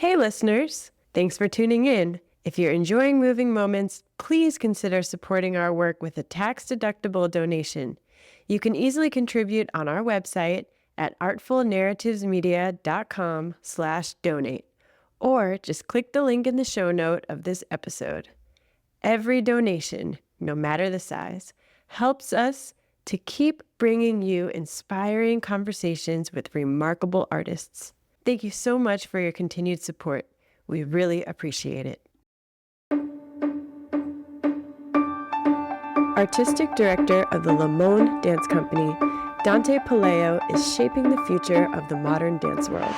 Hey listeners, thanks for tuning in. If you're enjoying Moving Moments, please consider supporting our work with a tax-deductible donation. You can easily contribute on our website at artfulnarrativesmedia.com/donate, or just click the link in the show note of this episode. Every donation, no matter the size, helps us to keep bringing you inspiring conversations with remarkable artists. Thank you so much for your continued support. We really appreciate it. Artistic director of the Limón Dance Company, Dante Puleio is shaping the future of the modern dance world.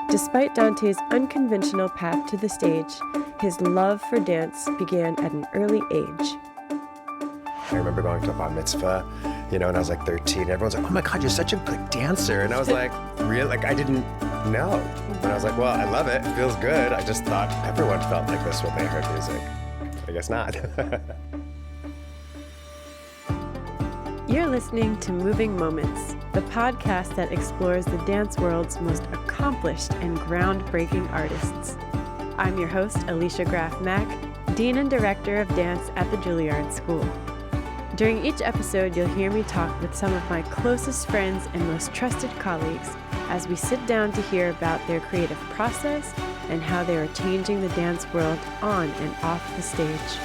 Despite Dante's unconventional path to the stage, his love for dance began at an early age. I remember going to a bar mitzvah, when I was like 13. Everyone's like, oh my God, you're such a good dancer. And I was like, really? Like, I didn't know. And I was like, well, I love it. It feels good. I just thought everyone felt like this when they heard music. I guess not. You're listening to Moving Moments, the podcast that explores the dance world's most accomplished and groundbreaking artists. I'm your host, Alicia Graf Mack, Dean and Director of Dance at the Juilliard School. During each episode, you'll hear me talk with some of my closest friends and most trusted colleagues as we sit down to hear about their creative process and how they are changing the dance world on and off the stage.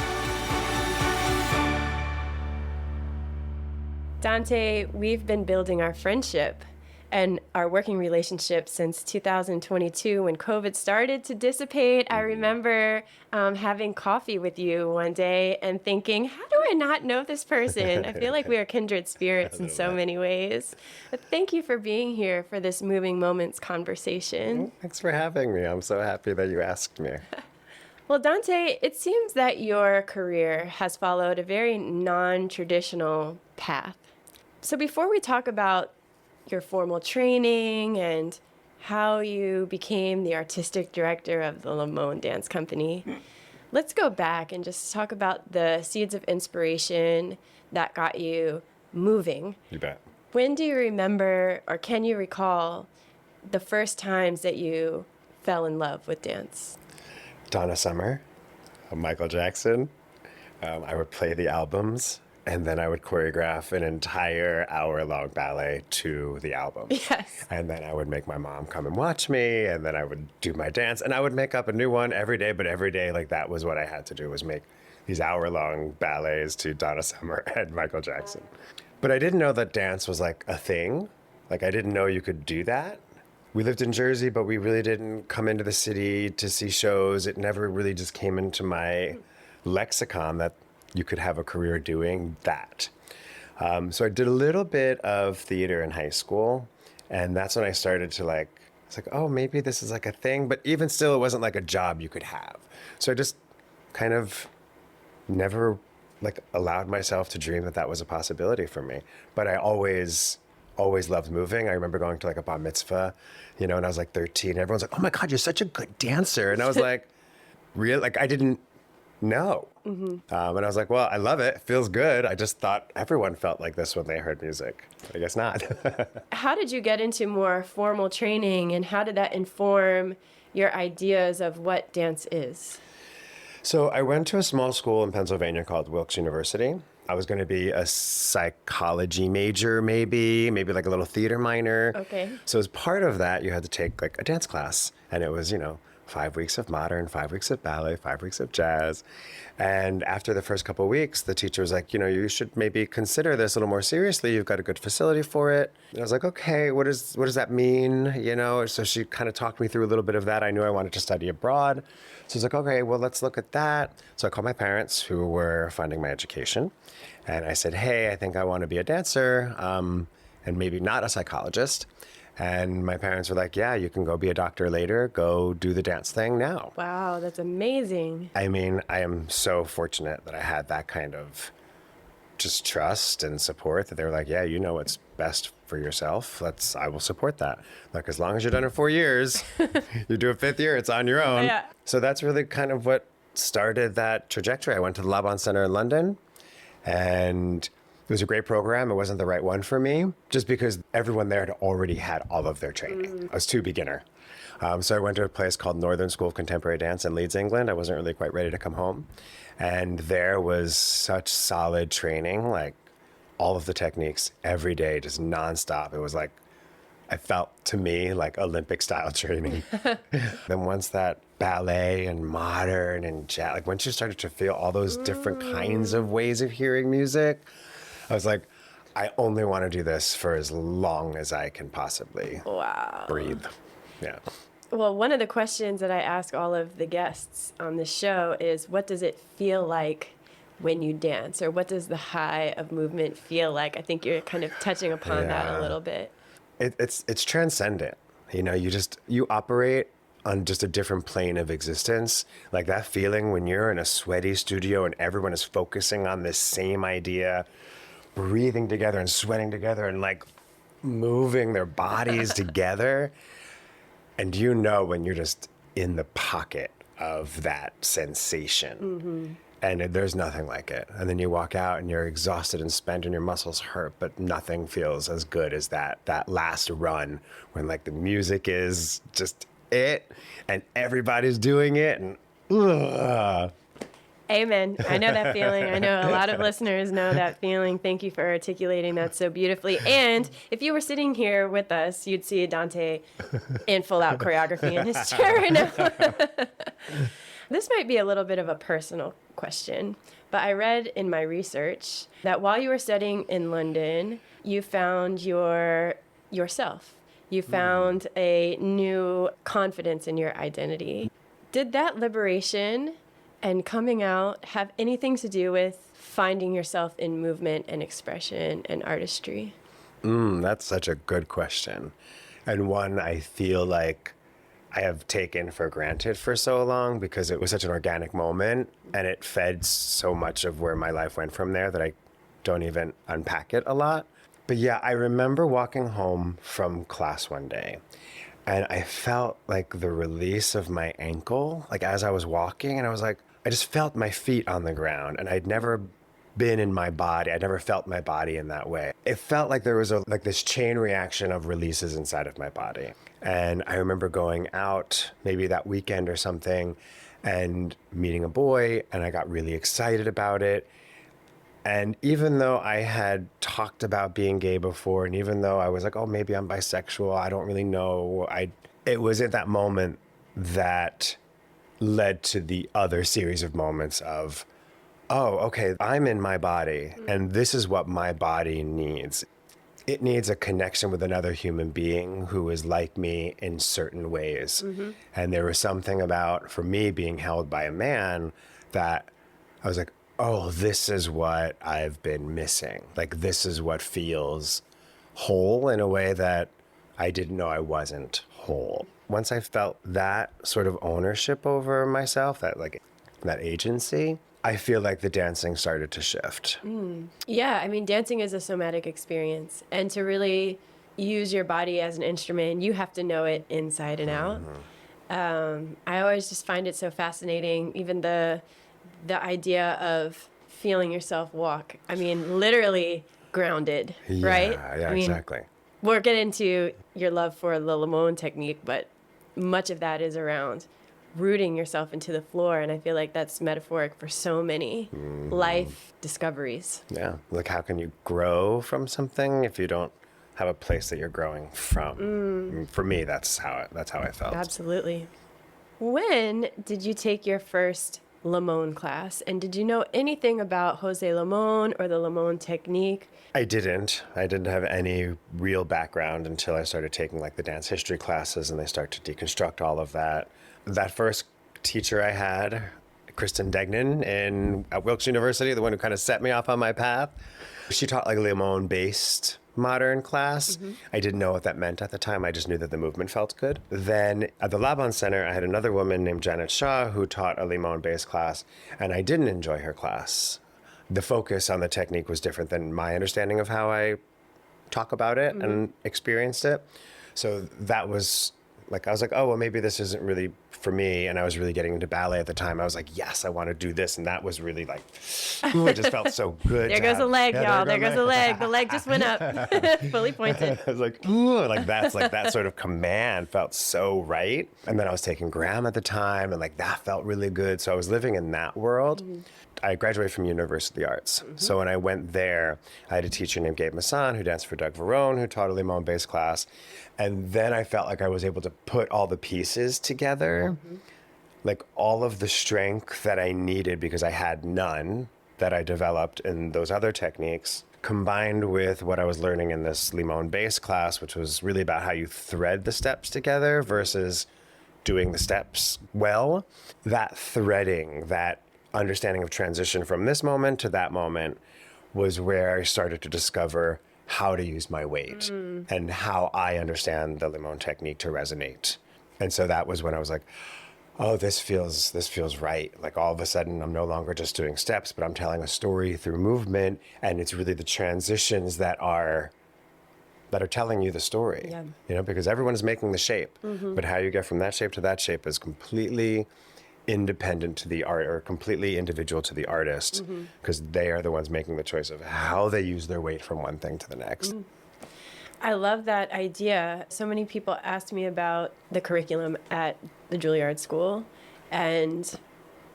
Dante, we've been building our friendship and our working relationship since 2022 when COVID started to dissipate. I remember having coffee with you one day and thinking, how do I not know this person? I feel like we are kindred spirits in so many ways. But thank you for being here for this Moving Moments conversation. Thanks for having me. I'm so happy that you asked me. Well, Dante, it seems that your career has followed a very non-traditional path. So before we talk about your formal training and how you became the artistic director of the Limón Dance Company, let's go back and just talk about the seeds of inspiration that got you moving. You bet. When do you remember, or can you recall, the first times that you fell in love with dance? Donna Summer, Michael Jackson. I would play the albums, and then I would choreograph an entire hour-long ballet to the album. Yes. And then I would make my mom come and watch me, and then I would do my dance, and I would make up a new one every day, but every day, like, that was what I had to do, was make these hour-long ballets to Donna Summer and Michael Jackson. But I didn't know that dance was, like, a thing. Like, I didn't know you could do that. We lived in Jersey, but we really didn't come into the city to see shows. It never really just came into my lexicon that you could have a career doing that. So I did a little bit of theater in high school, and that's when I started to it's like, oh, maybe this is like a thing, but even still, it wasn't like a job you could have. So I just kind of never allowed myself to dream that that was a possibility for me. But I always loved moving. I remember going to a bar mitzvah, when I was 13. Everyone's like, oh my God, you're such a good dancer. And I was like, really? Like, I didn't know. Mm-hmm. And I was like, well, I love it. It feels good. I just thought everyone felt like this when they heard music. I guess not. How did you get into more formal training, and how did that inform your ideas of what dance is? So I went to a small school in Pennsylvania called Wilkes University. I was going to be a psychology major, maybe like a little theater minor. Okay. So as part of that, you had to take a dance class. And it was, 5 weeks of modern, 5 weeks of ballet, 5 weeks of jazz. And after the first couple of weeks, the teacher was like, you should maybe consider this a little more seriously. You've got a good facility for it. And I was like, okay, what does that mean? So she kind of talked me through a little bit of that. I knew I wanted to study abroad. So I was like, okay, well, let's look at that. So I called my parents, who were funding my education. And I said, hey, I think I want to be a dancer, and maybe not a psychologist. And my parents were like, yeah, you can go be a doctor later. Go do the dance thing now. Wow, that's amazing. I mean, I am so fortunate that I had that kind of just trust and support, that they were like, yeah, you know what's best for yourself. I will support that. Like, as long as you're done in 4 years, you do a 5th year, it's on your own. Yeah. So that's really kind of what started that trajectory. I went to the Laban Center in London, and it was a great program. It wasn't the right one for me, just because everyone there had already had all of their training. I was too beginner. So I went to a place called Northern School of Contemporary Dance in Leeds, England. I wasn't really quite ready to come home. And there was such solid training, like all of the techniques every day, just nonstop. It was like, I felt to me like Olympic style training. Then once that ballet and modern and jazz, like once you started to feel all those different kinds of ways of hearing music, I was like, I only want to do this for as long as I can possibly breathe. Yeah. Well, one of the questions that I ask all of the guests on the show is, what does it feel like when you dance? Or what does the high of movement feel like? I think you're kind of touching upon that a little bit. It's transcendent. You know, you operate on just a different plane of existence. Like that feeling when you're in a sweaty studio and everyone is focusing on this same idea, breathing together and sweating together and like moving their bodies together. And you know when you're just in the pocket of that sensation. And there's nothing like it. And then you walk out and you're exhausted and spent and your muscles hurt, but nothing feels as good as that last run when like the music is just it and everybody's doing it. And Amen. I know that feeling. I know a lot of listeners know that feeling. Thank you for articulating that so beautifully. And if you were sitting here with us, you'd see Dante in full out choreography in his chair right now. This might be a little bit of a personal question, but I read in my research that while you were studying in London, you found yourself. You found a new confidence in your identity. Did that liberation and coming out have anything to do with finding yourself in movement and expression and artistry? That's such a good question. And one I feel like I have taken for granted for so long because it was such an organic moment and it fed so much of where my life went from there that I don't even unpack it a lot. But yeah, I remember walking home from class one day and I felt like the release of my ankle, like as I was walking, and I was like, I just felt my feet on the ground and I'd never been in my body. I never felt my body in that way. It felt like there was this chain reaction of releases inside of my body. And I remember going out maybe that weekend or something and meeting a boy, and I got really excited about it. And even though I had talked about being gay before, and even though I was like, oh, maybe I'm bisexual, I don't really know. It was at that moment that led to the other series of moments of, oh, okay, I'm in my body, and this is what my body needs. It needs a connection with another human being who is like me in certain ways. And there was something about, for me, being held by a man that I was like, oh, this is what I've been missing. Like, this is what feels whole in a way that I didn't know I wasn't whole. Once I felt that sort of ownership over myself, that agency, I feel like the dancing started to shift. Yeah, I mean, dancing is a somatic experience. And to really use your body as an instrument, you have to know it inside and out. I always just find it so fascinating, even the idea of feeling yourself walk. I mean, literally grounded, right? Yeah, exactly. We'll get into your love for the Limón technique, but much of that is around rooting yourself into the floor, and I feel like that's metaphoric for so many life discoveries. Yeah, like how can you grow from something if you don't have a place that you're growing from? For me, that's how I felt. Absolutely. When did you take your first Limón class, and did you know anything about Jose Limón or the Limón technique? I didn't have any real background until I started taking like the dance history classes, and they start to deconstruct all of that. That first teacher I had, Kristen Degnan at Wilkes University, the one who kind of set me off on my path, she taught like a Limón-based modern class. I didn't know what that meant at the time. I just knew that the movement felt good. Then at the Laban Center, I had another woman named Janet Shaw who taught a Limón-based class, and I didn't enjoy her class. The focus on the technique was different than my understanding of how I talk about it and experienced it. So that was like, I was like, oh, well, maybe this isn't really for me, and I was really getting into ballet at the time. I was like, yes, I want to do this. And that was really like, ooh, it just felt so good. There goes a leg, y'all. There goes a leg. The leg just went up, fully pointed. I was like, ooh, like that's like that sort of command felt so right. And then I was taking Graham at the time, and like that felt really good. So I was living in that world. I graduated from University of the Arts. So when I went there, I had a teacher named Gabe Masson who danced for Doug Verone, who taught a Limón-based class. And then I felt like I was able to put all the pieces together, like all of the strength that I needed because I had none that I developed in those other techniques, combined with what I was learning in this Limón-based class, which was really about how you thread the steps together versus doing the steps well. That threading, that understanding of transition from this moment to that moment was where I started to discover how to use my weight and how I understand the Limón technique to resonate. And so that was when I was like, oh, this feels right. Like all of a sudden I'm no longer just doing steps, but I'm telling a story through movement, and it's really the transitions that are telling you the story. You know, because everyone is making the shape, but how you get from that shape to that shape is completely independent to the art, or completely individual to the artist, because they are the ones making the choice of how they use their weight from one thing to the next. I love that idea. So many people asked me about the curriculum at the Juilliard School and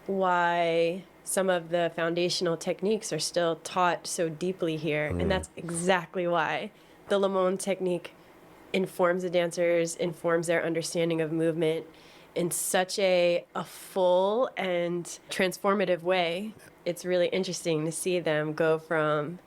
why some of the foundational techniques are still taught so deeply here. And that's exactly why. The Limón technique informs the dancers, informs their understanding of movement in such a full and transformative way. It's really interesting to see them go from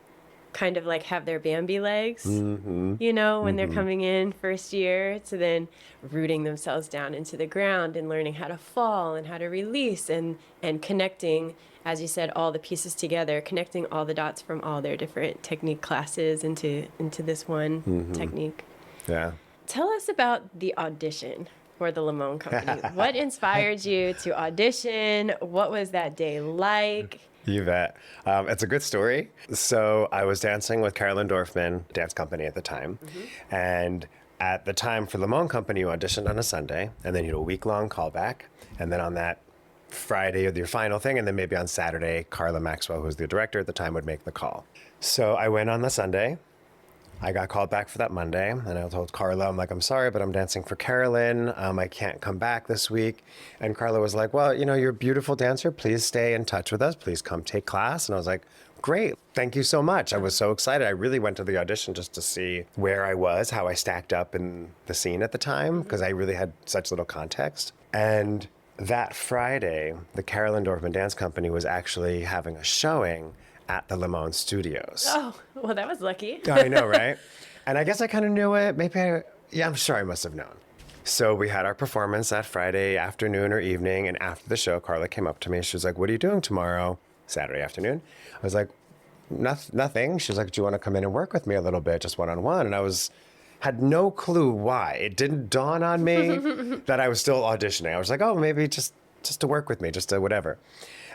kind of like have their Bambi legs, you know, when they're coming in first year, to then rooting themselves down into the ground and learning how to fall and how to release and connecting, as you said, all the pieces together, connecting all the dots from all their different technique classes into this one technique. Yeah. Tell us about the audition for the Limón Company. What inspired you to audition? What was that day like? You bet. It's a good story. So I was dancing with Carolyn Dorfman Dance Company at the time. And at the time for Limón Company, you auditioned on a Sunday, and then you had a week-long callback. And then on that Friday, your final thing, and then maybe on Saturday, Carla Maxwell, who was the director at the time, would make the call. So I went on the Sunday. I got called back for that Monday, and I told Carla, I'm like, I'm sorry, but I'm dancing for Carolyn. I can't come back this week. And Carla was like, well, you know, you're a beautiful dancer. Please stay in touch with us. Please come take class. And I was like, great. Thank you so much. I was so excited. I really went to the audition just to see where I was, how I stacked up in the scene at the time, because I really had such little context. And that Friday, the Carolyn Dorfman Dance Company was actually having a showing at the Limón Studios. Oh, well, that was lucky. I know, right? And I guess I kind of knew it. I'm sure I must have known. So we had our performance that Friday afternoon or evening, and after the show, Carla came up to me. She was like, what are you doing tomorrow? Saturday afternoon. I was like, nothing. She was like, do you want to come in and work with me a little bit, just one-on-one? And I had no clue why. It didn't dawn on me that I was still auditioning. I was like, oh, maybe just to work with me, just to whatever.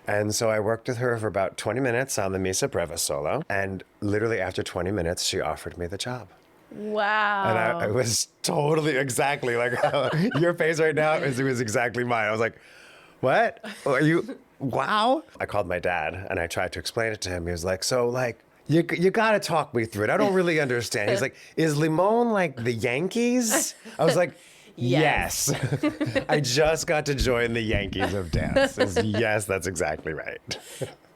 And so I worked with her for about 20 minutes on the Misa Breva solo. And literally after 20 minutes, she offered me the job. Wow. And I was totally exactly like your face right now it was exactly mine. I was like, what? Are you? Wow. I called my dad and I tried to explain it to him. He was like, so like, you got to talk me through it. I don't really understand. He's like, is Limón like the Yankees? I was like, yes. I just got to join the Yankees of dance. Yes, that's exactly right.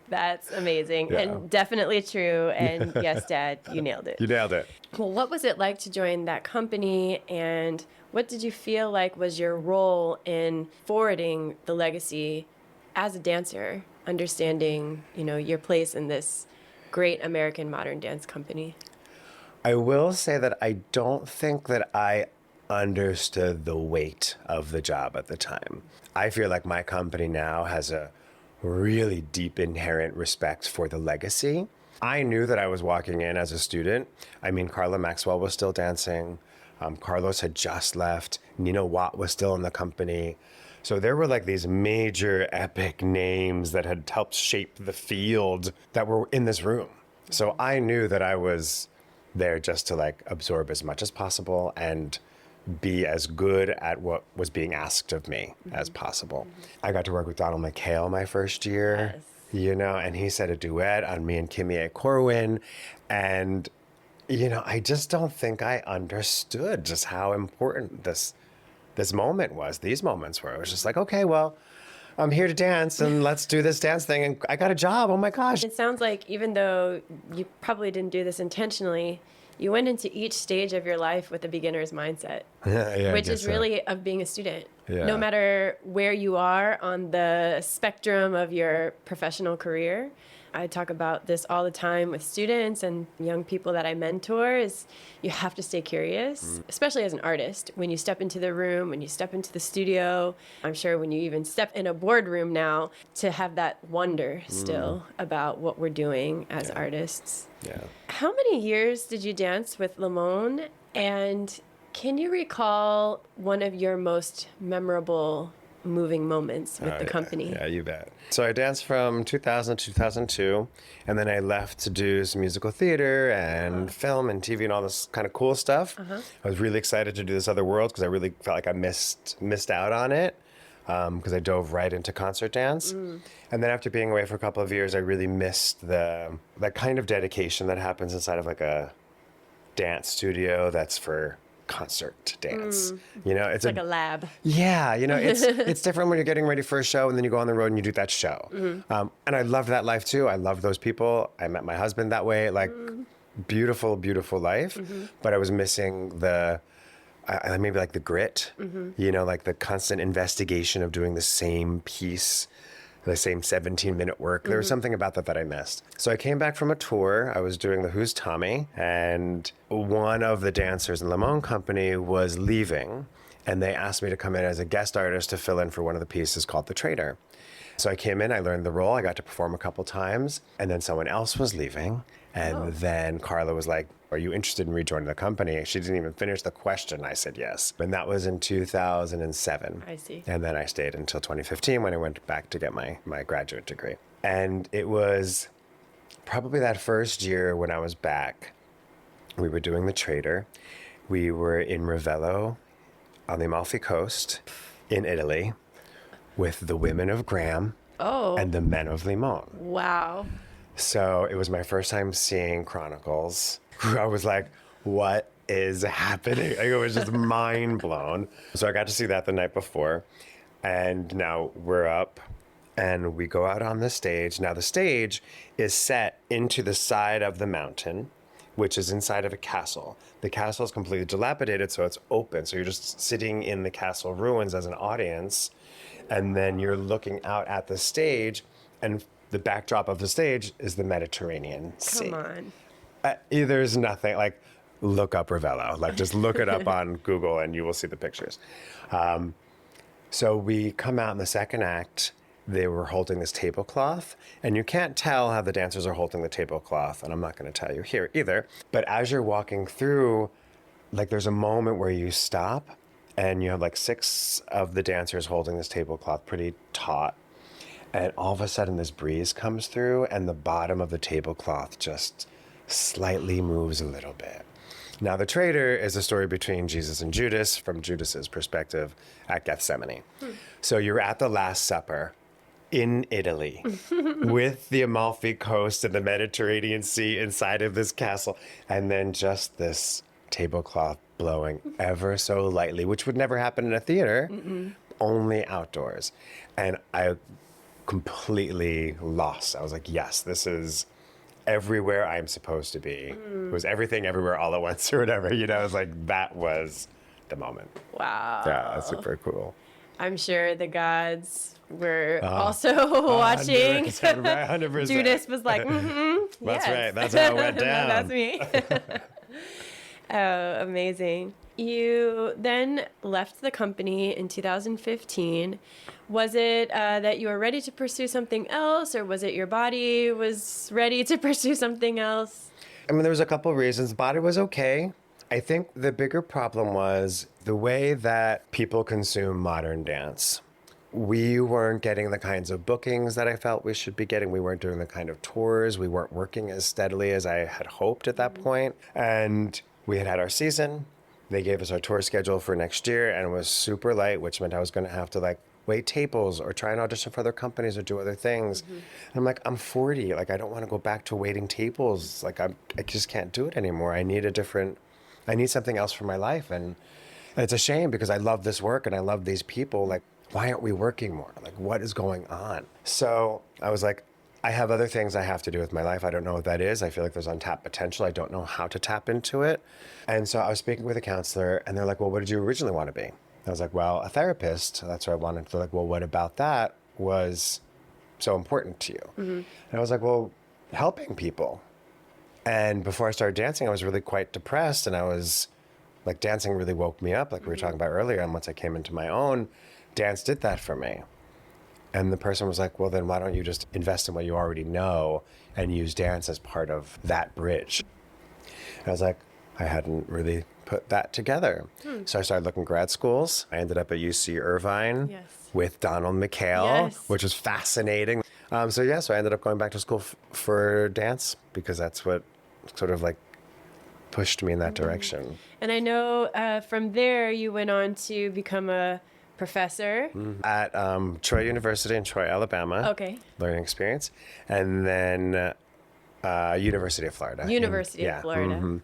That's amazing and definitely true. And yes, Dad, you nailed it. You nailed it. Well, what was it like to join that company, and what did you feel like was your role in forwarding the legacy as a dancer, understanding, you know, your place in this great American modern dance company? I will say that I don't think that I understood the weight of the job at the time. I feel like my company now has a really deep inherent respect for the legacy. I knew that I was walking in as a student. I mean, Carla Maxwell was still dancing. Carlos had just left. Nina Watt was still in the company. So there were like these major epic names that had helped shape the field that were in this room. So I knew that I was there just to like absorb as much as possible and be as good at what was being asked of me as possible. I got to work with Donald McHale my first year, and he said a duet on me and Kimmy A. Corwin. And, I just don't think I understood just how important this moment was, these moments were. It was just like, okay, well, I'm here to dance and let's do this dance thing. And I got a job. Oh my gosh. It sounds like even though you probably didn't do this intentionally, you went into each stage of your life with a beginner's mindset, which is really of being a student. Yeah. No matter where you are on the spectrum of your professional career. I talk about this all the time with students and young people that I mentor is you have to stay curious, especially as an artist. When you step into the room, when you step into the studio, I'm sure when you even step in a boardroom now, to have that wonder still about what we're doing as artists. Yeah. How many years did you dance with Limón? And can you recall one of your most memorable moving moments with the company? Yeah, you bet. So I danced from 2000 to 2002, and then I left to do some musical theater and film and TV and all this kind of cool stuff. I was really excited to do this other world because I really felt like I missed out on it because I dove right into concert dance. And then after being away for a couple of years, I really missed that kind of dedication that happens inside of like a dance studio that's for concert dance. It's like a lab. Yeah, it's different when you're getting ready for a show and then you go on the road and you do that show. And I loved that life too. I loved those people. I met my husband that way. Like beautiful, beautiful life. But I was missing maybe like the grit, like the constant investigation of doing the same piece, the same 17-minute work. There was something about that I missed. So I came back from a tour. I was doing the Who's Tommy, and one of the dancers in Limón Company was leaving, and they asked me to come in as a guest artist to fill in for one of the pieces called The Traitor. So I came in, I learned the role, I got to perform a couple times, and then someone else was leaving, and then Carla was like, are you interested in rejoining the company? She didn't even finish the question. I said yes. And that was in 2007. I see. And then I stayed until 2015 when I went back to get my graduate degree. And it was probably that first year when I was back, we were doing The Traitor. We were in Ravello on the Amalfi Coast in Italy with the women of Graham and the men of Limón. Wow. So it was my first time seeing Chronicles. I was like, what is happening? It was just mind blown. So I got to see that the night before. And now we're up and we go out on the stage. Now the stage is set into the side of the mountain, which is inside of a castle. The castle is completely dilapidated, so it's open. So you're just sitting in the castle ruins as an audience. And then you're looking out at the stage, and the backdrop of the stage is the Mediterranean Sea. Come on. There's nothing, like, look up Ravello. Like, just look it up on Google and you will see the pictures. So we come out in the second act. They were holding this tablecloth, and you can't tell how the dancers are holding the tablecloth, and I'm not going to tell you here either. But as you're walking through, like, there's a moment where you stop, and you have, like, 6 of the dancers holding this tablecloth pretty taut. And all of a sudden, this breeze comes through, and the bottom of the tablecloth just slightly moves a little bit. Now, The Traitor is a story between Jesus and Judas from Judas's perspective at Gethsemane. So you're at the Last Supper in Italy with the Amalfi Coast and the Mediterranean Sea inside of this castle, and then just this tablecloth blowing ever so lightly, which would never happen in a theater, only outdoors. And I completely lost. I was like, yes, this is everywhere I'm supposed to be. It was everything everywhere all at once or whatever. It was like, that was the moment. Wow. Yeah, that's super cool. I'm sure the gods were also watching. 100%. Judas was like, That's yes. right. That's how it went down. That's me. Oh, amazing. You then left the company in 2015. Was it that you were ready to pursue something else, or was it your body was ready to pursue something else? I mean, there was a couple of reasons. The body was okay. I think the bigger problem was the way that people consume modern dance. We weren't getting the kinds of bookings that I felt we should be getting. We weren't doing the kind of tours. We weren't working as steadily as I had hoped at that point. And we had had our season. They gave us our tour schedule for next year, and it was super light, which meant I was going to have to like wait tables or try and audition for other companies or do other things. And I'm like, I'm 40. Like, I don't want to go back to waiting tables. Like, I just can't do it anymore. I need something else for my life. And it's a shame because I love this work and I love these people. Like, why aren't we working more? Like, what is going on? So I was like, I have other things I have to do with my life. I don't know what that is. I feel like there's untapped potential. I don't know how to tap into it. And so I was speaking with a counselor, and they're like, well, what did you originally want to be? I was like, well, a therapist. That's what I wanted. They're like, well, what about that was so important to you? And I was like, well, helping people. And before I started dancing, I was really quite depressed, and I was like, dancing really woke me up, like we were talking about earlier. And once I came into my own, dance did that for me. And the person was like, well, then why don't you just invest in what you already know and use dance as part of that bridge? And I was like, I hadn't really put that together. So I started looking grad schools. I ended up at UC Irvine with Donald McHale, which was fascinating. So I ended up going back to school for dance because that's what sort of like pushed me in that direction. And I know from there you went on to become a professor at Troy University in Troy, Alabama. Okay. Learning experience. And then University of Florida. University of Florida.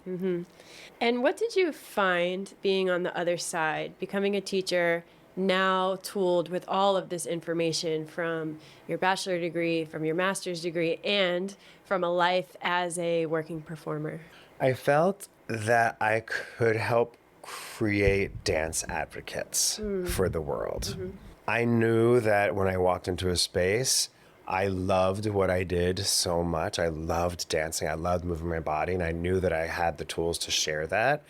And what did you find being on the other side, becoming a teacher, now tooled with all of this information from your bachelor degree, from your master's degree, and from a life as a working performer? I felt that I could help create dance advocates for the world. I knew that when I walked into a space, I loved what I did so much. I loved dancing. I loved moving my body. And I knew that I had the tools to share that.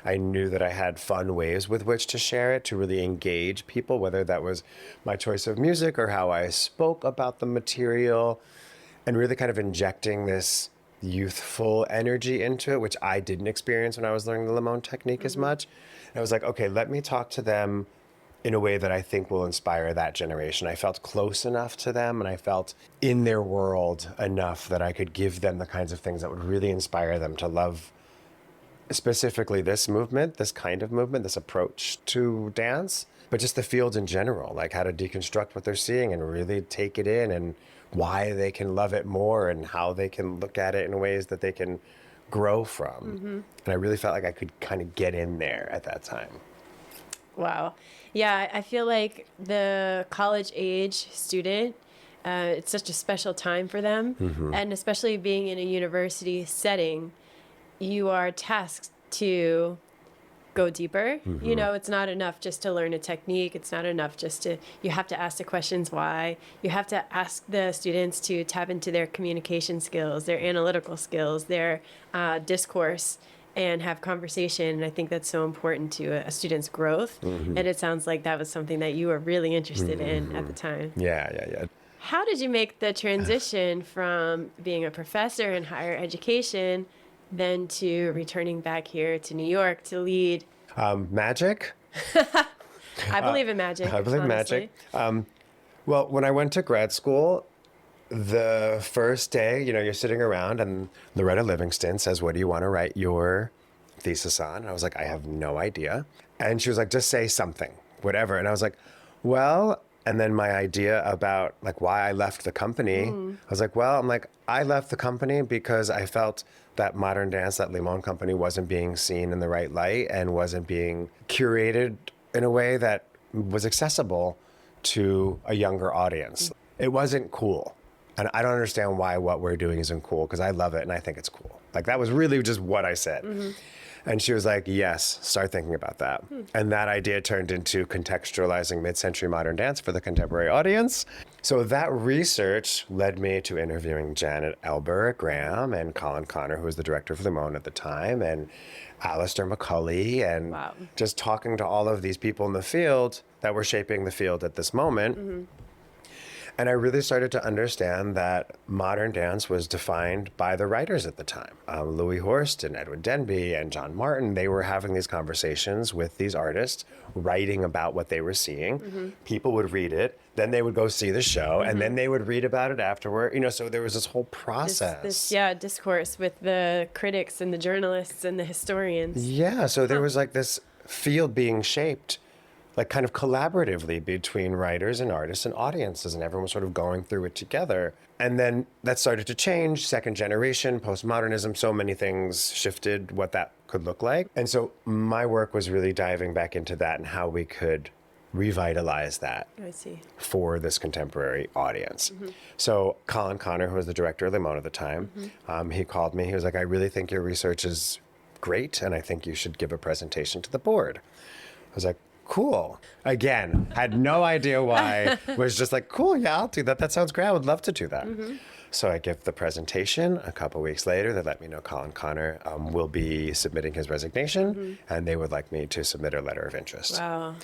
I knew that I had fun ways with which to share it, to really engage people, whether that was my choice of music or how I spoke about the material, and really kind of injecting this youthful energy into it, which I didn't experience when I was learning the Limón technique as much. And I was like, okay, let me talk to them in a way that I think will inspire that generation. I felt close enough to them, and I felt in their world enough that I could give them the kinds of things that would really inspire them to love specifically this movement, this kind of movement, this approach to dance, but just the field in general, like how to deconstruct what they're seeing and really take it in, and why they can love it more, and how they can look at it in ways that they can grow from. And I really felt like I could kind of get in there at that time. Wow. Yeah, I feel like the college age student, it's such a special time for them. And especially being in a university setting, you are tasked to go deeper. You know, it's not enough just to learn a technique. It's not enough just to, you have to ask the questions why. You have to ask the students to tap into their communication skills, their analytical skills, their discourse, and have conversation. And I think that's so important to a student's growth. And it sounds like that was something that you were really interested in at the time. Yeah. How did you make the transition from being a professor in higher education then to returning back here to New York to lead? Magic. I believe in magic. I believe in honestly. magic. Well, when I went to grad school, the first day, you know, you're sitting around and Loretta Livingston says, what do you want to write your thesis on? And I was like, I have no idea. And she was like, just say something, whatever. And I was like, well, and then my idea about like why I left the company, I was like, well, I left the company because I felt that modern dance, that Limón company wasn't being seen in the right light and wasn't being curated in a way that was accessible to a younger audience. It wasn't cool. And I don't understand why what we're doing isn't cool, because I love it and I think it's cool. Like, that was really just what I said. And she was like, yes, start thinking about that. And that idea turned into contextualizing mid-century modern dance for the contemporary audience. So that research led me to interviewing Janet Elber Graham and Colin Connor, who was the director of Limón at the time, and Alistair McCulley, and just talking to all of these people in the field that were shaping the field at this moment. And I really started to understand that modern dance was defined by the writers at the time. Louis Horst and Edwin Denby and John Martin, they were having these conversations with these artists, writing about what they were seeing. People would read it, then they would go see the show, and then they would read about it afterward. So there was this whole process. This discourse with the critics and the journalists and the historians. Yeah, so there was like this field being shaped like kind of collaboratively between writers and artists and audiences, and everyone was sort of going through it together. And then that started to change, second generation, postmodernism, so many things shifted what that could look like. And so my work was really diving back into that and how we could revitalize that for this contemporary audience. So Colin Connor, who was the director of Limón at the time, he called me, he was like, I really think your research is great, and I think you should give a presentation to the board. I was like, cool. Again, had no idea why. Was just like, cool, yeah, I'll do that. That sounds great. I would love to do that. So I give the presentation. A couple weeks later, they let me know Colin Connor will be submitting his resignation, and they would like me to submit a letter of interest. Wow.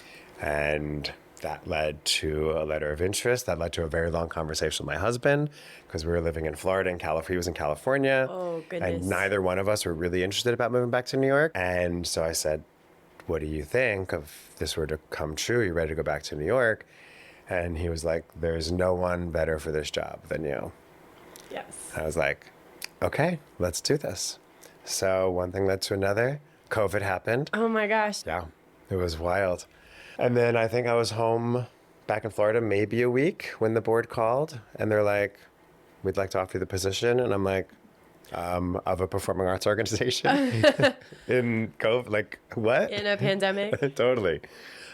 And that led to a letter of interest. That led to a very long conversation with my husband, because we were living in Florida and California. He was in California. Oh, goodness. And neither one of us were really interested about moving back to New York. And so I said, what do you think if this were to come true? Are you ready to go back to New York? And he was like, there's no one better for this job than you. Yes. I was like, okay, let's do this. So one thing led to another. COVID happened. Oh my gosh. Yeah, it was wild. And then I think I was home back in Florida maybe a week when the board called, and they're like, we'd like to offer you the position. And I'm like, of a performing arts organization in COVID, like what? In a pandemic? Totally.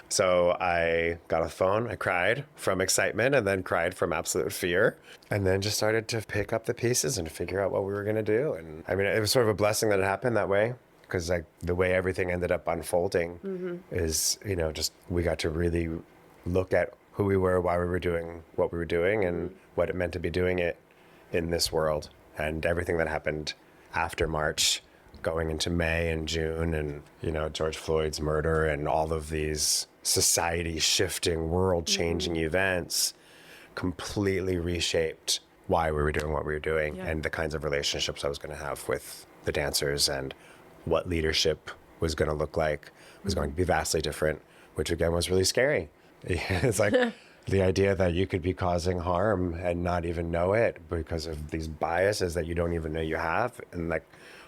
So I got a phone, I cried from excitement and then cried from absolute fear, and then just started to pick up the pieces and figure out what we were going to do. And I mean, it was sort of a blessing that it happened that way, because like the way everything ended up unfolding is, just we got to really look at who we were, why we were doing what we were doing, and what it meant to be doing it in this world. And everything that happened after March, going into May and June, and, George Floyd's murder and all of these society-shifting, world-changing events completely reshaped why we were doing what we were doing and the kinds of relationships I was going to have with the dancers, and what leadership was going to look like was going to be vastly different, which again was really scary. It's like the idea that you could be causing harm and not even know it because of these biases that you don't even know you have. And like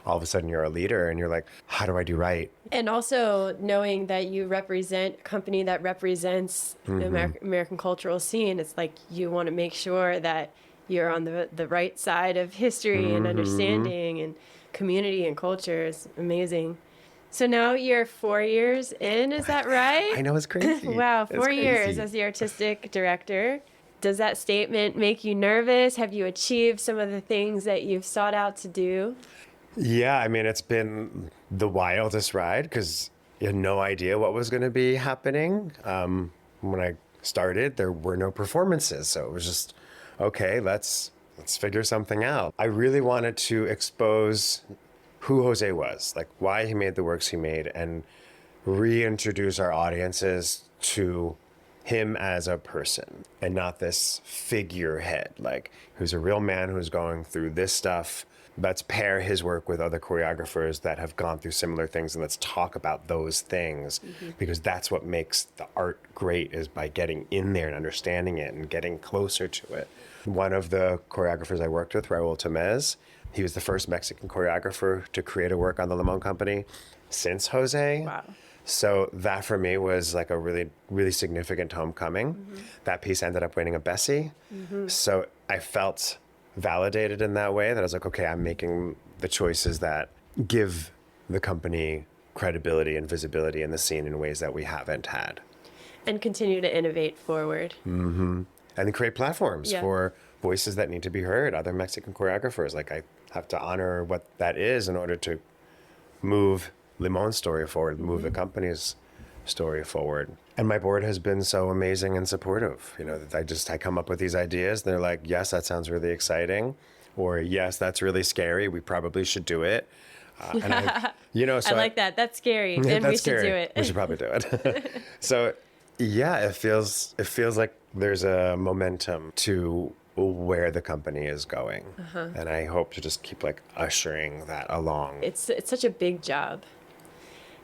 all of a sudden you're a leader and you're like, how do I do right? And also knowing that you represent a company that represents the American cultural scene. It's like you want to make sure that you're on the right side of history and understanding and community and culture. Is amazing. So now you're 4 years in, is that right? I know, it's crazy. Wow, 4 It's years crazy. as the artistic director. Does that statement make you nervous? Have you achieved some of the things that you've sought out to do? Yeah, I mean, it's been the wildest ride because you had no idea what was going to be happening. When I started, there were no performances, so it was just, okay, let's figure something out. I really wanted to expose who Jose was, like why he made the works he made, and reintroduce our audiences to him as a person and not this figurehead, like who's a real man who's going through this stuff. Let's pair his work with other choreographers that have gone through similar things, and let's talk about those things, because that's what makes the art great, is by getting in there and understanding it and getting closer to it. One of the choreographers I worked with, Raul Tamez, he was the first Mexican choreographer to create a work on the Limón Company since Jose. Wow. So that for me was like a really, really significant homecoming. That piece ended up winning a Bessie. So I felt validated in that way, that I was like, okay, I'm making the choices that give the company credibility and visibility in the scene in ways that we haven't had. And continue to innovate forward. And then create platforms for voices that need to be heard, other Mexican choreographers. Like I have to honor what that is in order to move Limon's story forward, move the company's story forward. And my board has been so amazing and supportive. That I come up with these ideas, and they're like, yes, that sounds really exciting, or yes, that's really scary. We probably should do it. And so I like that. That's scary. And that's we should scary. do it. We should probably do it. So yeah, it feels like there's a momentum to where the company is going. And I hope to just keep like ushering that along. It's such a big job.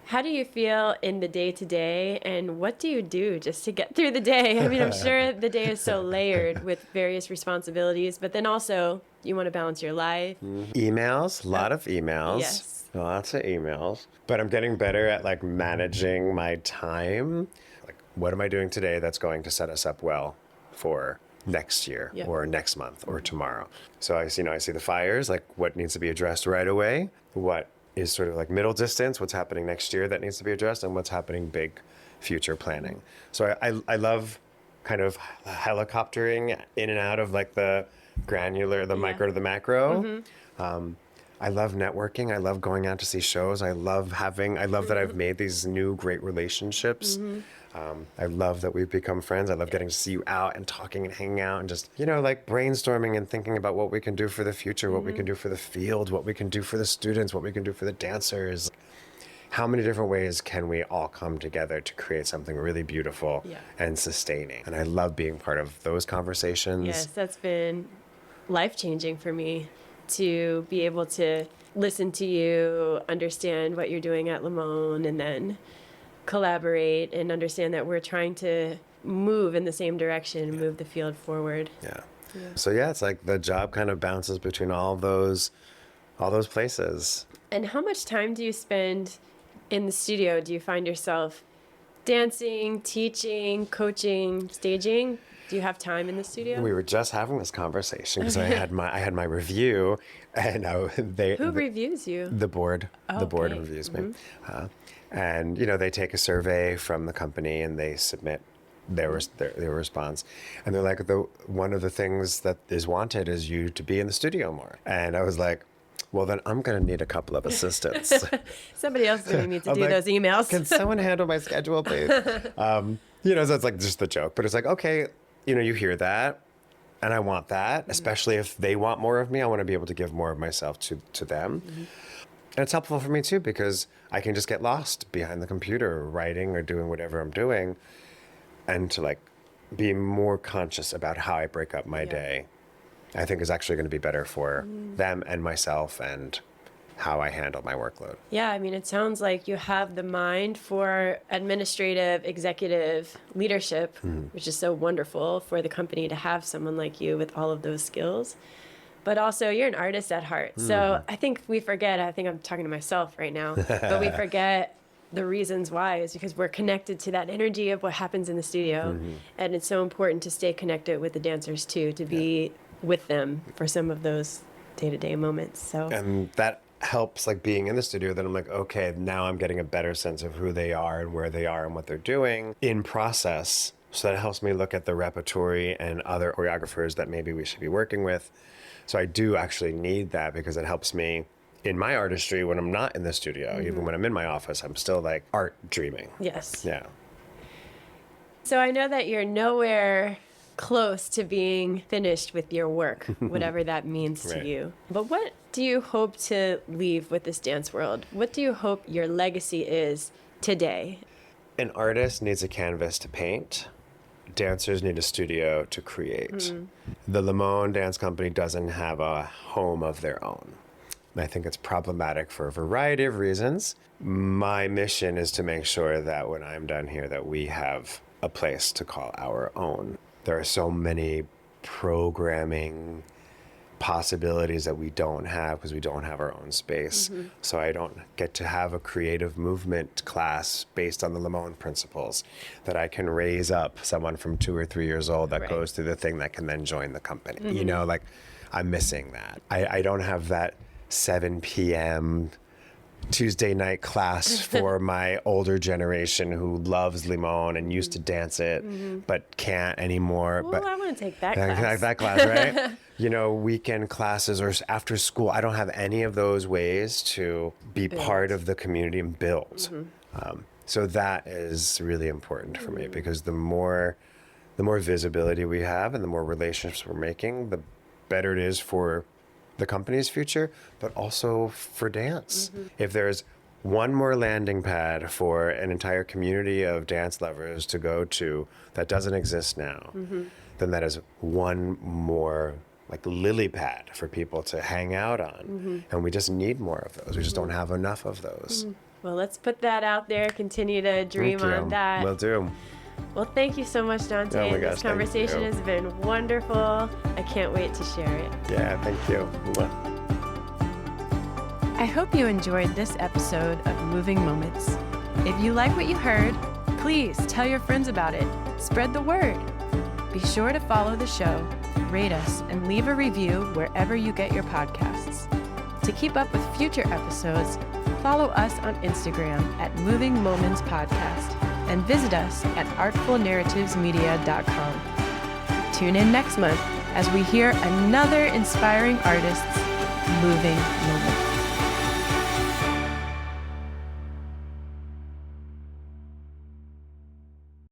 How do you feel in the day-to-day, and what do you do just to get through the day? I mean, I'm sure the day is so layered with various responsibilities, but then also you want to balance your life. Emails, a lot of emails. Yes. Lots of emails. But I'm getting better at like managing my time. Like, what am I doing today that's going to set us up well for next year or next month or tomorrow? So I see the fires, like what needs to be addressed right away, what is sort of like middle distance, what's happening next year that needs to be addressed, and what's happening big future planning. So I love kind of helicoptering in and out of like the granular, the micro to the macro. I love networking. I love going out to see shows. I love that I've made these new great relationships. I love that we've become friends. I love getting to see you out and talking and hanging out and just, like brainstorming and thinking about what we can do for the future, what we can do for the field, what we can do for the students, what we can do for the dancers. How many different ways can we all come together to create something really beautiful and sustaining? And I love being part of those conversations. Yes, that's been life-changing for me to be able to listen to you, understand what you're doing at Limón, and then collaborate and understand that we're trying to move in the same direction and move the field forward. So it's like the job kind of bounces between all those places. And how much time do you spend in the studio? Do you find yourself dancing, teaching, coaching, staging? Do you have time in the studio? We were just having this conversation because I had my review, and Who reviews you? The board. The board reviews me. And they take a survey from the company and they submit their response, and they're like, one of the things that is wanted is you to be in the studio more. And I was like, well, then I'm going to need a couple of assistants. Somebody else is going to need to do those emails. Can someone handle my schedule, please? So it's like just the joke, but it's like, okay, you hear that, and I want that, especially if they want more of me. I want to be able to give more of myself to them. And it's helpful for me too, because I can just get lost behind the computer writing or doing whatever I'm doing, and to like be more conscious about how I break up my day, I think is actually going to be better for them and myself and how I handle my workload. Yeah, I mean, it sounds like you have the mind for administrative, executive leadership, which is so wonderful for the company to have someone like you with all of those skills. But also, you're an artist at heart. So I think I'm talking to myself right now, but we forget the reasons why is because we're connected to that energy of what happens in the studio. And it's so important to stay connected with the dancers too, to be with them for some of those day-to-day moments. So and that helps, like being in the studio, then I'm like, okay, now I'm getting a better sense of who they are and where they are and what they're doing in process. So that helps me look at the repertory and other choreographers that maybe we should be working with. So I do actually need that, because it helps me in my artistry when I'm not in the studio. Even when I'm in my office, I'm still like art dreaming. Yes. Yeah. So I know that you're nowhere close to being finished with your work, whatever that means to you. But what do you hope to leave with this dance world? What do you hope your legacy is today? An artist needs a canvas to paint. Dancers need a studio to create. The Limón Dance Company doesn't have a home of their own. I think it's problematic for a variety of reasons. My mission is to make sure that when I'm done here, that we have a place to call our own. There are so many programming possibilities that we don't have because we don't have our own space. So I don't get to have a creative movement class based on the Limón principles that I can raise up someone from 2 or 3 years old that goes through the thing that can then join the company. Like I'm missing that. I don't have that 7 p.m. Tuesday night class for my older generation who loves Limón and used to dance it, but can't anymore. Well, but I want to take that class. That class, right? Weekend classes or after school. I don't have any of those ways to be part of the community and build. So that is really important for me, because the more visibility we have and the more relationships we're making, the better it is for the company's future, but also for dance. If there's one more landing pad for an entire community of dance lovers to go to that doesn't exist now, then that is one more like lily pad for people to hang out on. And we just need more of those. We just don't have enough of those. Well, let's put that out there. Continue to dream on that. Will do. Well, thank you so much, Dante. Oh my gosh, this conversation has been wonderful. I can't wait to share it. Yeah, thank you. I hope you enjoyed this episode of Moving Moments. If you like what you heard, please tell your friends about it. Spread the word. Be sure to follow the show, rate us, and leave a review wherever you get your podcasts. To keep up with future episodes, follow us on Instagram at Moving Moments Podcast and visit us at artfulnarrativesmedia.com. Tune in next month as we hear another inspiring artist's moving moment.